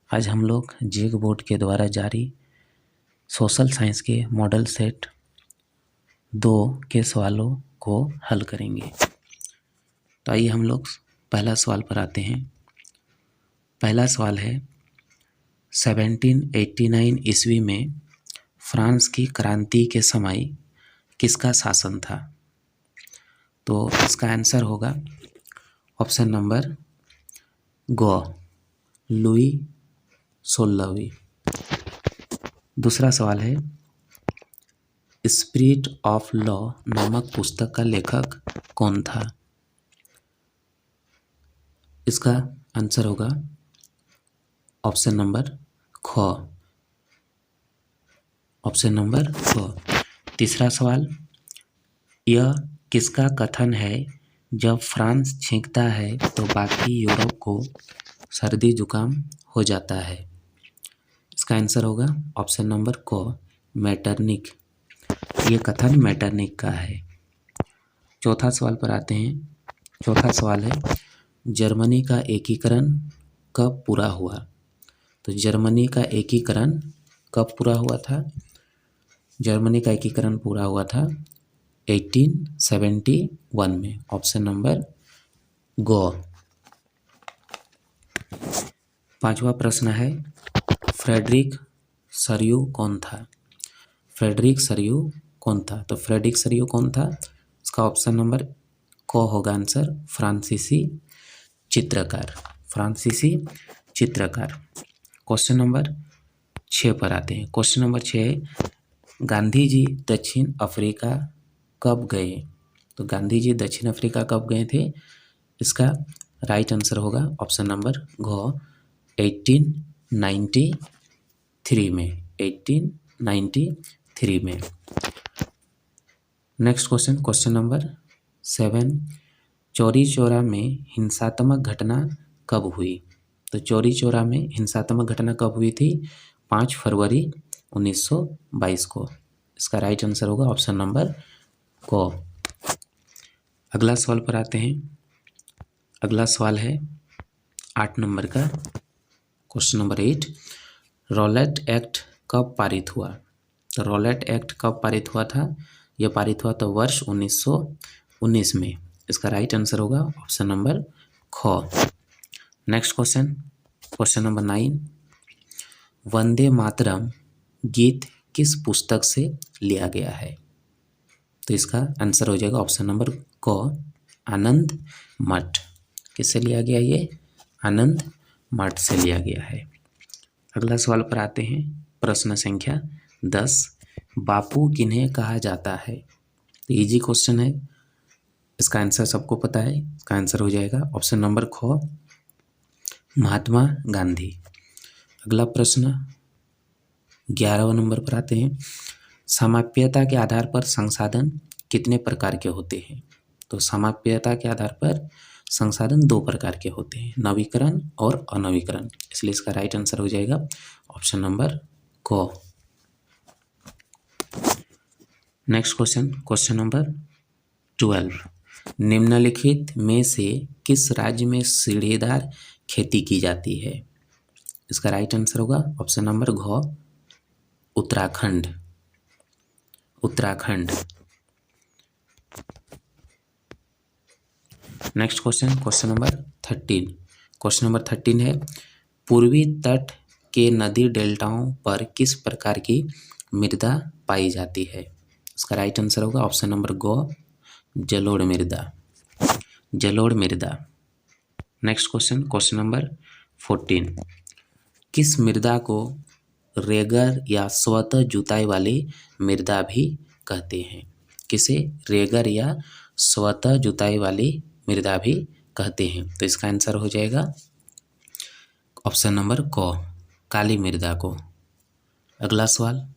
आज हम लोग जेग बोर्ड के द्वारा जारी सोशल साइंस के मॉडल सेट 2 के सवालों को हल करेंगे। तो आइए हम लोग पहला सवाल पर आते हैं। पहला सवाल है 1789 ईस्वी में फ्रांस की क्रांति के समय किसका शासन था? तो इसका आंसर होगा ऑप्शन नंबर ग, लुई 16वीं। दूसरा सवाल है स्पिरिट ऑफ लॉ नामक पुस्तक का लेखक कौन था? इसका आंसर होगा ऑप्शन नंबर ख, ऑप्शन नंबर ख। तीसरा सवाल, यह किसका कथन है जब फ्रांस छींकता है तो बाकी यूरोप को सर्दी जुकाम हो जाता है? इसका आंसर होगा ऑप्शन नंबर क, मैटरनिक। ये कथन मैटरनिक का है। चौथा सवाल पर आते हैं। चौथा सवाल है जर्मनी का एकीकरण कब पूरा हुआ? तो जर्मनी का एकीकरण कब पूरा हुआ था? जर्मनी का एकीकरण पूरा हुआ था 1871 में। ऑप्शन नंबर ग। पांचवा प्रश्न है फ्रेडरिक सरियू कौन था? फ्रेडरिक सरियू कौन था? तो फ्रेडरिक सरियू कौन था? इसका ऑप्शन नंबर क होगा आंसर, फ्रांसीसी चित्रकार। फ्रांसीसी चित्रकार। क्वेश्चन नंबर 6 पर आते हैं। क्वेश्चन नंबर 6, गांधी जी दक्षिण अफ्रीका कब गए? तो गांधी जी दक्षिण अफ्रीका कब गए थे? इसका राइट आंसर होगा ऑप्शन नंबर घ, 1893 में। 1893 में। Next question, question number 7, Chauri Chaura में हिंसात्मक घटना कब हुई? तो चौरी चौरा में हिंसात्मक घटना कब हुई थी? 5 फरवरी 1922 को। इसका राइट आंसर होगा ऑप्शन नंबर क। अगला सवाल पर आते हैं। अगला सवाल है 8 नंबर का, क्वेश्चन नंबर 8, रॉलेट एक्ट कब पारित हुआ? तो रॉलेट एक्ट कब पारित हुआ था? यह पारित हुआ था वर्ष 1919 में। इसका राइट आंसर होगा ऑप्शन नंबर ख। Next question, question number 9, Vande Mataram गीत किस पुस्तक से लिया गया है? तो इसका आंसर हो जाएगा ऑप्शन नंबर क, आनंद मठ। किससे लिया गया? ये आनंद मठ से लिया गया है। अगला सवाल पर आते हैं। प्रश्न संख्या 10, बापू किन्हें कहा जाता है? तो इजी क्वेश्चन है, इसका आंसर सबको पता है। इसका आंसर हो जाएगा ऑप्शन नंबर ख, महात्मा गांधी। अगला प्रश्न 11वां नंबर पर आते हैं। समाप्यता के आधार पर संसाधन कितने प्रकार के होते हैं? तो समाप्यता के आधार पर संसाधन 2 प्रकार के होते हैं, नवीकरण और अनवीकरण। इसलिए इसका राइट आंसर हो जाएगा ऑप्शन नंबर क। नेक्स्ट क्वेश्चन, क्वेश्चन नंबर 12, निम्नलिखित में से किस राज्य में सीढ़ीदार खेती की जाती है? इसका राइट आंसर होगा ऑप्शन नंबर घ, Uttarakhand. Uttarakhand. Next question, question number 13। Question number 13 है पूर्वी तट के नदी डेल्टाओं पर किस प्रकार की मृदा पाई जाती है? इसका राइट आंसर होगा ऑप्शन नंबर ग, जलोढ़ मृदा। जलोढ़ मृदा। नेक्स्ट क्वेश्चन, क्वेश्चन नंबर 14, किस मृदा को रेगर या स्वतः जुताई वाली मृदा भी कहते हैं? किसे रेगर या स्वतः जुताई वाली मृदा भी कहते हैं? तो इसका आंसर हो जाएगा ऑप्शन नंबर क, काली मृदा को। अगला सवाल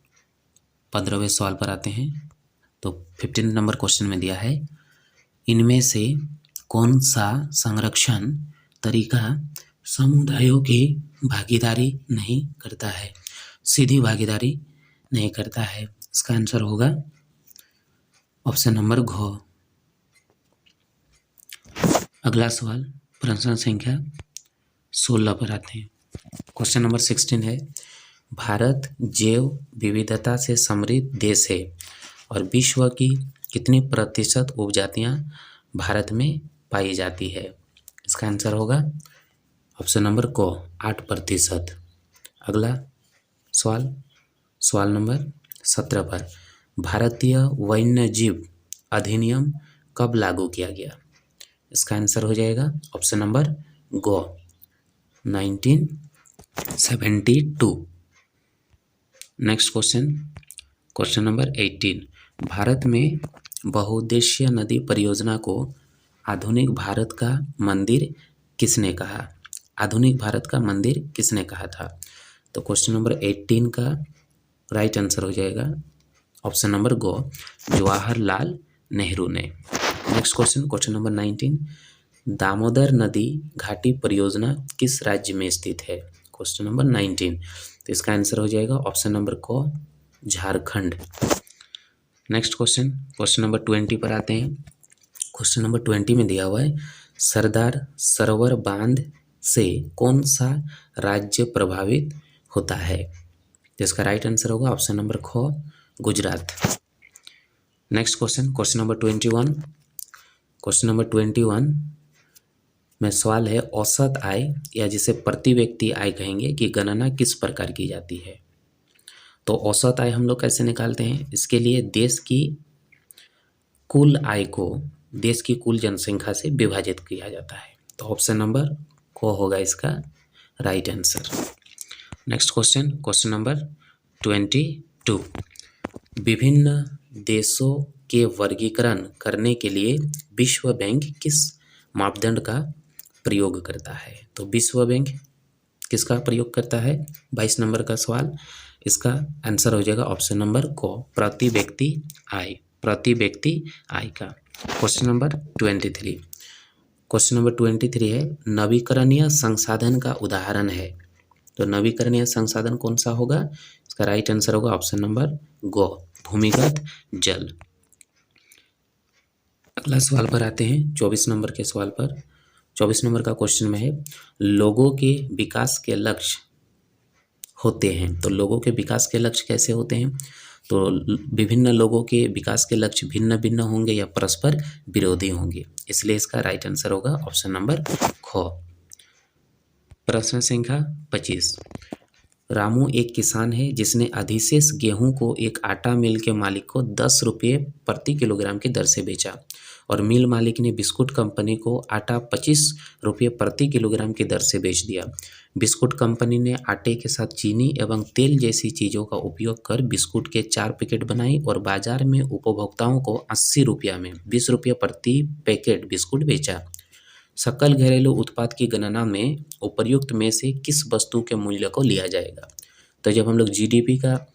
15वें सवाल पर आते हैं। तो 15 नंबर क्वेश्चन में दिया है इनमें से कौन सा संरक्षण तरीका समुदायों की भागीदारी नहीं करता है, सीधी भागीदारी नहीं करता है? इसका आंसर होगा ऑप्शन नंबर घ। अगला सवाल प्रश्न संख्या 16 पर आते हैं। क्वेश्चन नंबर 16 है, भारत जैव विविधता से समृद्ध देश है और विश्व की कितनी प्रतिशत उपजातियां भारत में पाई जाती है? इसका आंसर होगा ऑप्शन नंबर को 8%। अगला सवाल, सवाल नंबर 17 पर, भारतीय वन्यजीव अधिनियम कब लागू किया गया? इसका आंसर हो जाएगा ऑप्शन नंबर गो 1972। Next question, question number 18, Bharat में बहुउद्देशीय नदी परियोजना को आधुनिक भारत का मंदिर किसने कहा? आधुनिक भारत का मंदिर किसने कहा था? तो क्वेश्चन नंबर 18 का राइट आंसर हो जाएगा ऑप्शन नंबर गो जवाहरलाल नेहरू ने। Next question, question number 19, Damodar नदी घाटी परियोजना किस राज्य में स्थित है? क्वेश्चन नंबर 19, तो इसका आंसर हो जाएगा ऑप्शन नंबर को Jharkhand. Next question, question number 20 पर आते हैं। क्वेश्चन नंबर 20 में दिया हुआ है, सरदार सरोवर बांध से कौन सा राज्य प्रभावित होता है? तो इसका राइट आंसर होगा ऑप्शन नंबर ख Gujarat. Next question, question number 21, question number 21 में सवाल है, औसत आय या जिसे प्रति व्यक्ति आय कहेंगे की गणना किस प्रकार की जाती है? तो औसत आय हम लोग कैसे निकालते हैं? इसके लिए देश की कुल आय को देश की कुल जनसंख्या से विभाजित किया जाता है। तो ऑप्शन नंबर को होगा इसका right answer. Next question, question number 22, विभिन्न देशों के वर्गीकरण करने के लिए विश्व बैंक किस मापदंड का प्रयोग करता है? तो विश्व बैंक किसका प्रयोग करता है? 22 नंबर का सवाल, इसका आंसर हो जाएगा ऑप्शन नंबर को प्रति व्यक्ति आय, प्रति व्यक्ति आय का। क्वेश्चन नंबर 23, क्वेश्चन नंबर 23 है, नवीकरणीय संसाधन का उदाहरण है। तो नवीकरणीय संसाधन कौन सा होगा? इसका राइट आंसर होगा ऑप्शन नंबर गो भूमिगत जल। अगला सवाल पर आते हैं, 24 नंबर के सवाल पर। 24 नंबर का क्वेश्चन में है, लोगों के विकास के लक्ष्य होते हैं। तो लोगों के विकास के लक्ष्य कैसे होते हैं? तो विभिन्न लोगों के विकास के लक्ष्य भिन्न भिन्न होंगे या परस्पर विरोधी होंगे, इसलिए इसका राइट आंसर होगा ऑप्शन नंबर ख। प्रश्न संख्या 25, रामू एक किसान है जिसने अधिशेष गेहूं को एक आटा मिल के मालिक को 10 रुपये प्रति किलोग्राम की दर से बेचा और मिल मालिक ने बिस्कुट कंपनी को आटा 25 रुपये प्रति किलोग्राम की दर से बेच दिया। बिस्कुट कंपनी ने आटे के साथ चीनी एवं तेल जैसी चीज़ों का उपयोग कर बिस्कुट के 4 पैकेट बनाई और बाजार में उपभोक्ताओं को 80 रुपया में 20 रुपये प्रति पैकेट बिस्कुट बेचा। सकल घरेलू उत्पाद की गणना में उपर्युक्त में से किस वस्तु के मूल्य को लिया जाएगा? तो जब हम लोग जीडीपी का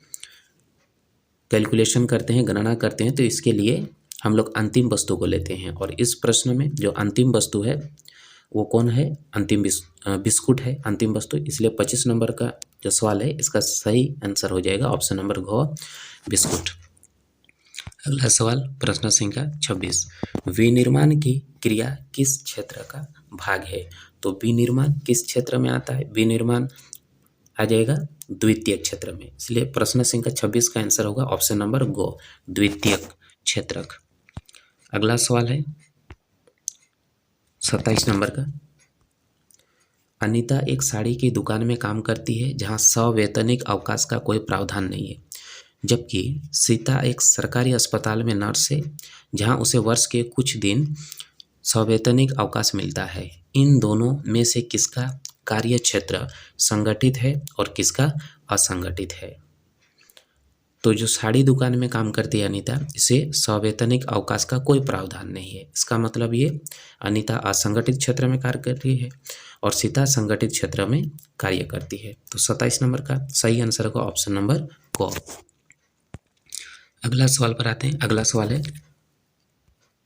कैलकुलेशन करते हैं, गणना करते हैं, तो इसके लिए हम लोग अंतिम वस्तु को लेते हैं और इस प्रश्न में जो अंतिम वस्तु है वो कौन है? अंतिम बिस्कुट है अंतिम वस्तु, इसलिए 25 नंबर का जो सवाल है इसका सही आंसर हो जाएगा ऑप्शन नंबर घ बिस्कुट। अगला सवाल, प्रश्न संख्या 26, विनिर्माण की क्रिया किस क्षेत्र का भाग है? तो विनिर्माण किस क्षेत्र में आता है? विनिर्माण आ जाएगा द्वितीयक क्षेत्र में, इसलिए प्रश्न संख्या 26 का आंसर होगा ऑप्शन नंबर गो द्वितीयक क्षेत्रक। अगला सवाल है 27 नंबर का, अनीता एक साड़ी की दुकान में काम करती है जहां सवैतनिक अवकाश का कोई प्रावधान नहीं है, जबकि सीता एक सरकारी अस्पताल में नर्स है जहां उसे वर्ष के कुछ दिन सवैतनिक अवकाश मिलता है। इन दोनों में से किसका कार्य क्षेत्र संगठित है और किसका असंगठित है? तो जो साड़ी दुकान में काम करती है अनीता, इसे सवैतनिक अवकाश का कोई प्रावधान नहीं है। इसका मतलब ये अनीता असंगठित क्षेत्र में कार्य कर रही है और सीता संगठित क्षेत्र में कार्य करती है। तो 27 नंबर का सही आंसर होगा ऑप्शन नंबर को। अगला सवाल पर आते हैं। अगला सवाल है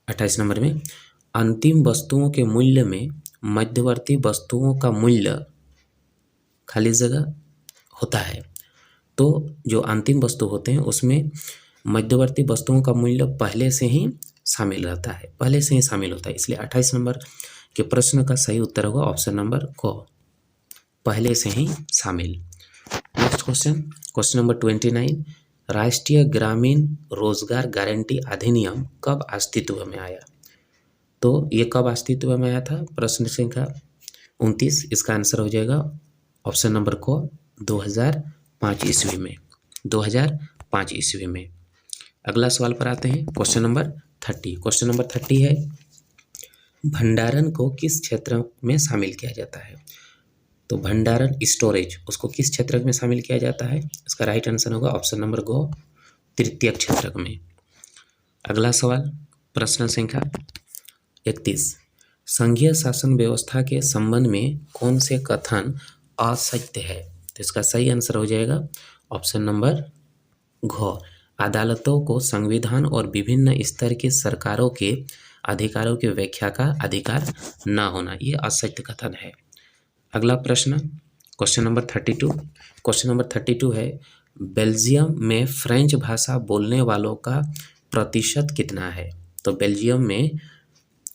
28 नंबर में, अंतिम वस्तुओं के मूल्य में मध्यवर्ती वस्तुओं का मूल्य खाली जगह होता है। तो जो अंतिम वस्तु होते हैं उसमें मध्यवर्ती वस्तुओं का मूल्य पहले से ही शामिल रहता है, पहले से ही शामिल होता है, इसलिए 28 नंबर के प्रश्न का सही उत्तर होगा ऑप्शन नंबर को पहले से ही शामिल। नेक्स्ट क्वेश्चन, क्वेश्चन नंबर 29, राष्ट्रीय ग्रामीण रोजगार गारंटी अधिनियम कब अस्तित्व में आया? तो ये कब अस्तित्व में आया था? प्रश्न संख्या 29, इसका आंसर हो जाएगा ऑप्शन नंबर को 2005 ईस्वी में, 2005 ईस्वी में। अगला सवाल पर आते हैं, क्वेश्चन नंबर 30। क्वेश्चन नंबर 30 है, भंडारण को किस क्षेत्र में शामिल किया जाता है? तो भंडारण स्टोरेज उसको किस क्षेत्र में शामिल किया जाता है? इसका राइट आंसर होगा ऑप्शन नंबर गो, तृतीय क्षेत्र में। अगला सवाल, प्रश्न संख्या 31, संघीय शासन व्यवस्था के संबंध में कौन से कथन असत्य है? तो इसका सही आंसर हो जाएगा ऑप्शन नंबर घ, अदालतों को संविधान और विभिन्न स्तर की सरकारों के अधिकारों की व्याख्या का अधिकार न होना, ये असत्य कथन है। अगला प्रश्न, क्वेश्चन नंबर 32। क्वेश्चन नंबर 32 है, बेल्जियम में फ्रेंच भाषा बोलने वालों का प्रतिशत कितना है? तो बेल्जियम में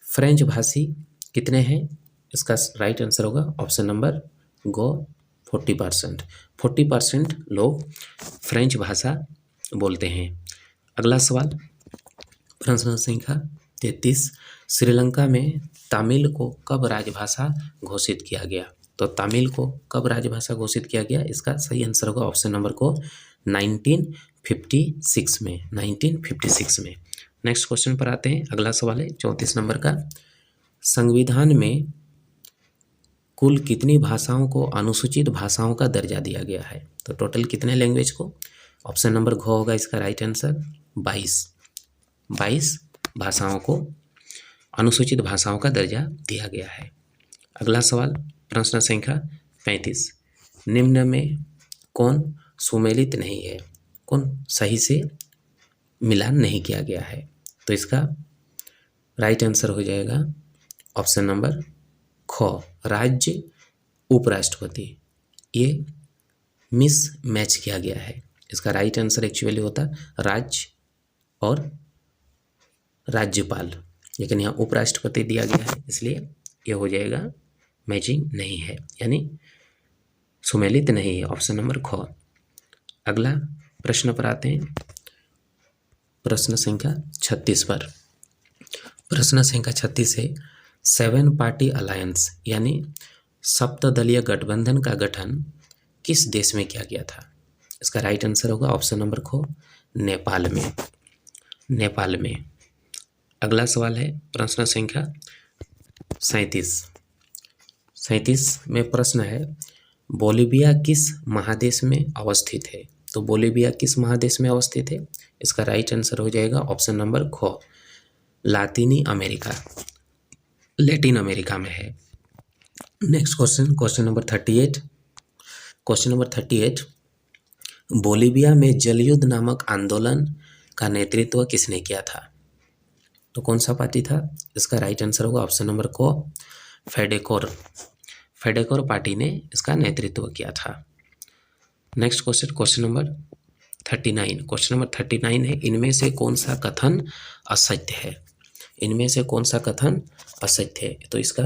फ्रेंच भाषी कितने हैं? इसका राइट आंसर होगा ऑप्शन नंबर गो, 40%। 40% लोग फ्रेंच भाषा बोलते हैं। अगला सवाल, प्रश्न संख्या 33, श्रीलंका में तमिल को कब राजभाषा घोषित किया गया? तो तमिल को कब राजभाषा घोषित किया गया? इसका सही आंसर होगा ऑप्शन नंबर को 1956 में, 1956 में। नेक्स्ट क्वेश्चन पर आते हैं, अगला सवाल है 34 नंबर का, संविधान में कुल कितनी भाषाओं को अनुसूचित भाषाओं का दर्जा दिया गया है? तो टोटल कितने लैंग्वेज को? ऑप्शन नंबर घ होगा इसका राइट आंसर, 22 भाषाओं को अनुसूचित भाषाओं का दर्जा दिया गया है। अगला सवाल, प्रश्न संख्या 35, निम्न में कौन सुमेलित नहीं है, कौन सही से मिलान नहीं किया गया है? तो इसका राइट आंसर हो जाएगा ऑप्शन नंबर ख, राज्य उपराष्ट्रपति, ये मिस मैच किया गया है। इसका राइट आंसर एक्चुअली होता राज्य और राज्यपाल, लेकिन यहाँ उपराष्ट्रपति दिया गया है, इसलिए ये हो जाएगा मैचिंग नहीं है, यानी सुमेलित नहीं है, ऑप्शन नंबर ख। अगला प्रश्न पर आते हैं, प्रश्न संख्या 36 पर। प्रश्न संख्या 36 है, 7 पार्टी अलायंस यानी सप्तदलीय गठबंधन का गठन किस देश में किया गया था? इसका राइट आंसर होगा ऑप्शन नंबर ख, नेपाल में, नेपाल में। अगला सवाल है प्रश्न संख्या 37 में प्रश्न है, बोलिविया किस महादेश में अवस्थित है? तो बोलिविया किस महादेश में अवस्थित है? इसका राइट आंसर हो जाएगा ऑप्शन नंबर ख, लातीनी अमेरिका, लैटिन अमेरिका में है। Next question, question number 38। Question number 38, Bolivia में जलयुद्ध नामक आंदोलन का नेतृत्व किसने किया था? तो कौन सा पार्टी था? इसका राइट आंसर होगा ऑप्शन नंबर को, फेडेकोर, फेडेकोर पार्टी ने इसका नेतृत्व किया था। Next question, question number 39। Question number 39 है, इनमें से कौन सा कथन असत्य है? इनमें से कौन सा कथन असत्य है? तो इसका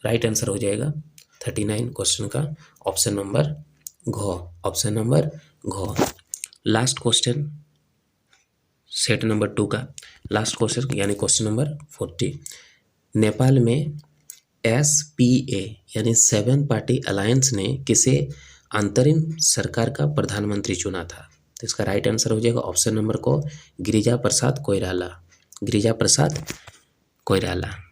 राइट आंसर हो जाएगा 39 क्वेश्चन का ऑप्शन नंबर घ, ऑप्शन नंबर घ। लास्ट क्वेश्चन सेट नंबर 2 का लास्ट क्वेश्चन यानी क्वेश्चन नंबर 40, नेपाल में SPA यानी 7 पार्टी अलायंस ने किसे अंतरिम सरकार का प्रधानमंत्री चुना था? तो इसका राइट आंसर हो जाएगा ऑप्शन नंबर को, गिरिजा प्रसाद कोइराला, गिरिजा प्रसाद कोइराला।